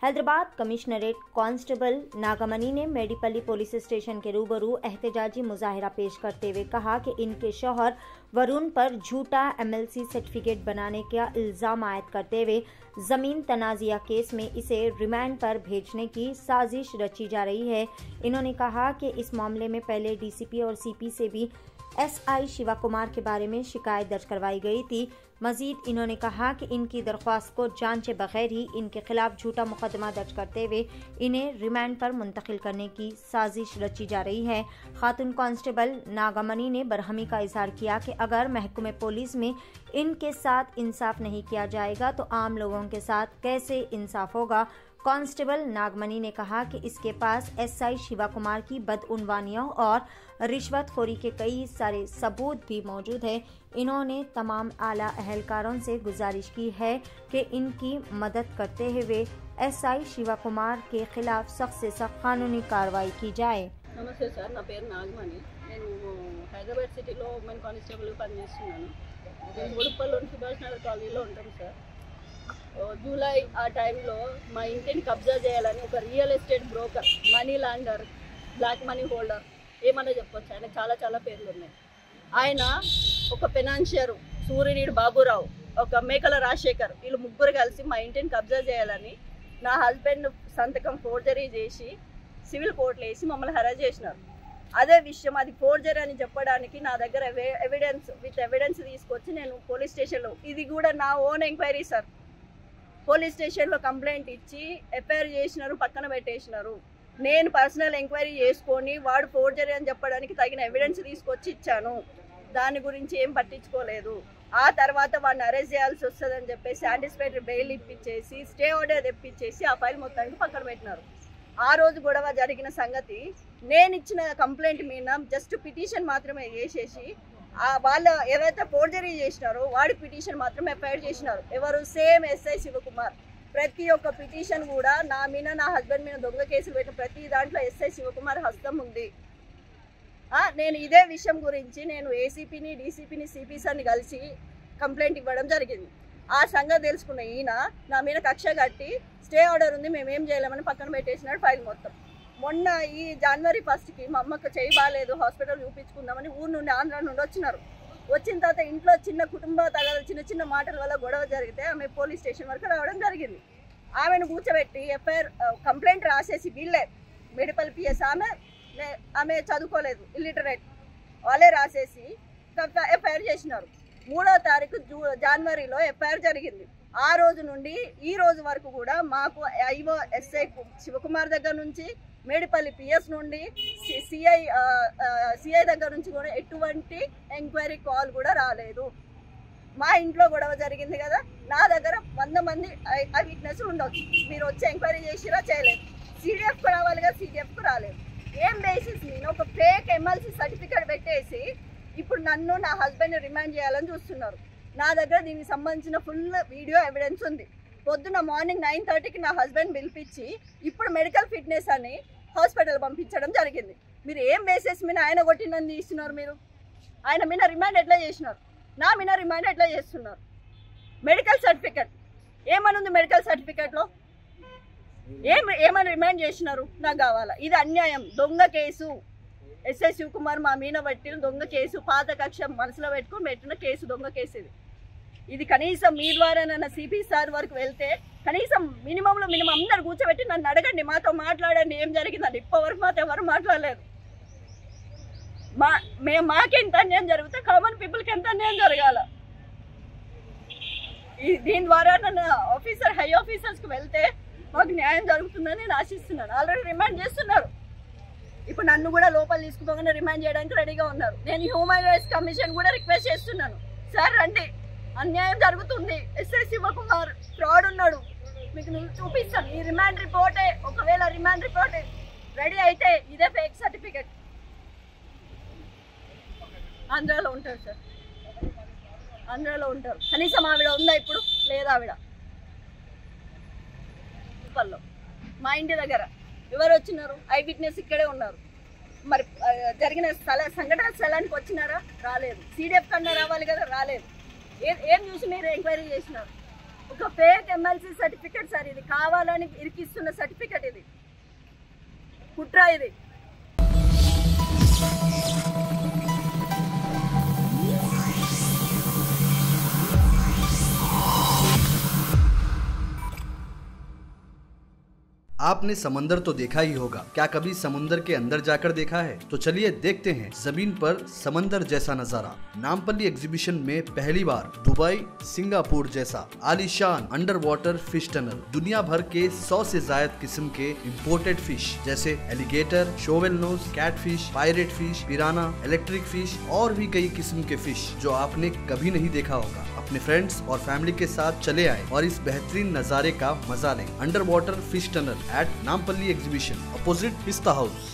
Hyderabad commissionerate constable Nagmani ने मेडीपल्ली police station के रूबरू एहतजाजी मुजाहिरा पेश करते हुए कहा कि इनके शौहर वरुण पर झूठा MLC सर्टिफिकेट बनाने का इल्जाम आयद करते हुए जमीन तनाजिया केस में इसे रिमांड पर भेजने की साजिश रची जा रही है। इन्होंने कहा कि इस मामले में पहले DCP और CP से भी SI शिवा कुमार के बारे में शिकायत दर्ज करवाई गई थी। मजीद इन्होंने कहा कि इनकी दरख्वास्त को जांचे बगैर ही इनके खिलाफ झूठा मुकदमा दर्ज करते हुए इन्हें रिमांड पर मुंतकिल करने की साजिश रची जा रही है। खातून कांस्टेबल नागमनी ने बरहमी का इजहार किया कि अगर महकमे पुलिस में इनके साथ इंसाफ नहीं किया जाएगा तो आम लोगों के साथ कैसे इंसाफ होगा। कांस्टेबल नागमनी ने कहा कि इसके पास SI शिवा कुमार की बदउनवानियों और रिश्वतखोरी के कई सारे सबूत भी मौजूद है। इन्होंने तमाम आला अहलकारों से गुजारिश की है कि इनकी मदद करते हुए SI शिवा कुमार के खिलाफ सख्त से सख्त कानूनी कार्रवाई की जाए। नमस्ते सर, ना पेరు నాగమణి। నేను హైదరాబాద్ సిటీలో ఉమెన్ కానిస్టేబుల్ పనిచేస్తున్నాను। నేను గుడిపల్లిలోని సుభాష్ నగర్ కాలనీలో ఉంటాను సార్। జూలై ఆ టైంలో మా ఇంటిని కబ్జా చేయాలని ఒక real estate broker, money launder, black money holder ఏమన్నా చెప్పొచ్చు, ఆయన చాలా పేర్లు ఉన్నాయి। ఆయన ఒక ఫైనాన్షియర్ సూర్యనీడు బాబురావు, ఒక మేకల రాజశేఖర్, వీళ్ళు ముగ్గురు కలిసి మా ఇంటిని కబ్జా చేయాలని నా హస్బెండ్ సంతకం ఫోర్జరీ చేసి సివిల్ కోర్టులో వేసి మమ్మల్ని హరాజ్ చేసినారు। అదే విషయం అది ఫోర్జరీ అని చెప్పడానికి నా దగ్గర ఎవిడెన్స్ తీసుకొచ్చి నేను పోలీస్ స్టేషన్లో, ఇది కూడా నా ఓన్ ఎంక్వైరీ సార్, పోలీస్ స్టేషన్లో కంప్లైంట్ ఇచ్చి FIR చేసినారు, పక్కన పెట్టేసినారు। నేను పర్సనల్ ఎంక్వైరీ చేసుకొని వాడు ఫోర్జరీ అని చెప్పడానికి తగిన ఎవిడెన్స్ తీసుకొచ్చి ఇచ్చాను, దాని గురించి ఏం పట్టించుకోలేదు। ఆ తర్వాత వాడిని అరెస్ట్ చేయాల్సి వస్తుందని చెప్పేసి యాంటిసిపేటరీ బెయిల్ ఇప్పించేసి స్టే ఆర్డర్ తెప్పించేసి ఆ ఫైల్ మొత్తానికి పక్కన పెట్టినారు। ఆ రోజు గొడవ జరిగిన సంగతి నేను ఇచ్చిన కంప్లైంట్ మీద జస్ట్ పిటిషన్ మాత్రమే చేసేసి వాళ్ళు ఏవైతే ఫోర్జరీ చేసినారో వాడి పిటిషన్ మాత్రం FIR చేసినారు। ఎవరు? Same SI Shivakumar. ప్రతి ఒక్క పిటిషన్ కూడా నా మీద, నా హస్బెండ్ మీద దొంగ కేసులు పెట్టిన ప్రతి దాంట్లో SI శివకుమార్ హస్తం ఉంది। నేను ఇదే విషయం గురించి నేను ACPని, DCPని, CP సార్ని కలిసి కంప్లైంట్ ఇవ్వడం జరిగింది। ఆ సంగతి తెలుసుకున్న ఈయన నా మీద కక్ష కట్టి స్టే ఆర్డర్ ఉంది, మేమేం చేయలేమని పక్కన పెట్టేసినాడు ఫైల్ మొత్తం। మొన్న ఈ జనవరి 1కి మా అమ్మకు చేయి బాగాలేదు, హాస్పిటల్ చూపించుకుందామని ఊరు నుండి, ఆంధ్ర నుండి వచ్చినారు। వచ్చిన తర్వాత ఇంట్లో చిన్న కుటుంబ తగాదాలు, చిన్న మాటల వల్ల గొడవ జరిగితే ఆమె పోలీస్ స్టేషన్ వరకు రావడం జరిగింది। ఆమెను కూర్చోబెట్టి FIR కంప్లైంట్ రాసేసి, వీళ్ళే మెడిపల్ PS ఆమె చదువుకోలేదు, ఇల్లిటరేట్, వాళ్ళే రాసేసి FIR చేసినారు। 3వ తారీఖు జనవరిలో FIR జరిగింది। ఆ రోజు నుండి ఈ రోజు వరకు కూడా మాకు IO SI శివకుమార్ దగ్గర నుంచి, మేడిపల్లి PS నుండి, CI దగ్గర నుంచి కూడా ఎటువంటి ఎంక్వైరీ కాల్ కూడా రాలేదు। మా ఇంట్లో గొడవ జరిగింది కదా, నా దగ్గర 100 మంది విట్నెస్ ఉండొచ్చు, మీరు వచ్చి ఎంక్వైరీ చేసిరా? చేయలేదు। CDFకు రావాలి కదా, CDFకు రాలేదు। ఏం బేసిస్ నేను ఒక ఫేక్ MLC సర్టిఫికేట్ పెట్టేసి ఇప్పుడు నన్ను, నా హస్బెండ్ రిమాండ్ చేయాలని చూస్తున్నారు। నా దగ్గర దీనికి సంబంధించిన ఫుల్ వీడియో ఎవిడెన్స్ ఉంది। పొద్దున్న మార్నింగ్ 9:30కి నా హస్బెండ్ పిలిపించి ఇప్పుడు మెడికల్ ఫిట్నెస్ అని హాస్పిటల్ పంపించడం జరిగింది। మీరు ఏం బేసిస్ మీద ఆయన కొట్టిందని తీస్తున్నారు? మీరు ఆయన మీద రిమాండ్ ఎట్లా చేసినారు? నా మీద రిమాండ్ ఎట్లా చేస్తున్నారు? మెడికల్ సర్టిఫికేట్ ఏమని ఉంది? మెడికల్ సర్టిఫికేట్లో ఏమని రిమాండ్ చేసినారు? నాకు కావాలా? ఇది అన్యాయం, దొంగ కేసు। SI శివకుమార్ మా మీద పెట్టిన దొంగ కేసు, పాత కక్ష మనసులో పెట్టుకుని పెట్టిన కేసు, దొంగ కేసు ఇది కనీసం మీ ద్వారా నన్ను CP సార్ వరకు వెళ్తే కనీసం మినిమంలో మినిమం అందరు కూర్చోబెట్టి నన్ను అడగండి, మాతో మాట్లాడండి, ఏం జరిగిందని। ఇప్పటివరకు మాతో ఎవరు మాట్లాడలేదు। మాకెంత అన్యాయం జరిగితే కామన్ పీపుల్కి ఎంత అన్యాయం జరగాల? దీని ద్వారా నన్ను హై ఆఫీసర్స్కి వెళ్తే మాకు న్యాయం జరుగుతుందని నేను ఆశిస్తున్నాను। ఆల్రెడీ రిమాండ్ చేస్తున్నారు, ఇప్పుడు నన్ను కూడా లోపల తీసుకుపోగానే రిమాండ్ చేయడానికి రెడీగా ఉన్నారు। నేను హ్యూమన్ రైట్స్ కమిషన్ కూడా రిక్వెస్ట్ చేస్తున్నాను, సార్ రండి, అన్యాయం జరుగుతుంది, SI శివకుమార్ ఫ్రాడ్ ఉన్నాడు, మీకు చూపిస్తాను ఈ రిమాండ్ రిపోర్టే। ఒకవేళ రిమాండ్ రిపోర్ట్ రెడీ అయితే ఇదే ఫేక్ సర్టిఫికేట్ ఆంధ్రాలో ఉంటారు సార్, ఆంధ్రాలో ఉంటారు। కనీసం ఆవిడ ఉందా? ఇప్పుడు లేదా ఆవిడ? మా ఇంటి దగ్గర ఎవరు వచ్చినారు? ఐ విట్నెస్ ఇక్కడే ఉన్నారు। మరి జరిగిన సంఘటన స్థలానికి వచ్చినారా? రాలేదు। CDF కన్నా రావాలి కదా, రాలేదు। ఏం చూసి మీరు ఎంక్వైరీ చేసినారు? ఒక ఫేక్ ఎమ్మెల్సీ సర్టిఫికెట్ సార్, ఇది కావాలని ఇరికిస్తున్న సర్టిఫికెట్, ఇది కుట్ర ఇది. आपने समंदर तो देखा ही होगा, क्या कभी समुंदर के अंदर जाकर देखा है? तो चलिए देखते हैं जमीन पर समंदर जैसा नजारा। नामपल्ली एग्जीबिशन में पहली बार दुबई, सिंगापुर जैसा आलीशान अंडर वाटर फिश टनल, दुनिया भर के 100 से ज्यादा किस्म के इंपोर्टेड फिश जैसे alligator, shovel nose, catfish, pirate fish, piranha, electric fish और भी कई किस्म के फिश जो आपने कभी नहीं देखा होगा। अपने फ्रेंड्स और फैमिली के साथ चले आए और इस बेहतरीन नजारे का मजा लें। Under water fish tunnel eight Nampally exhibition, opposite पिस्ता हाउस।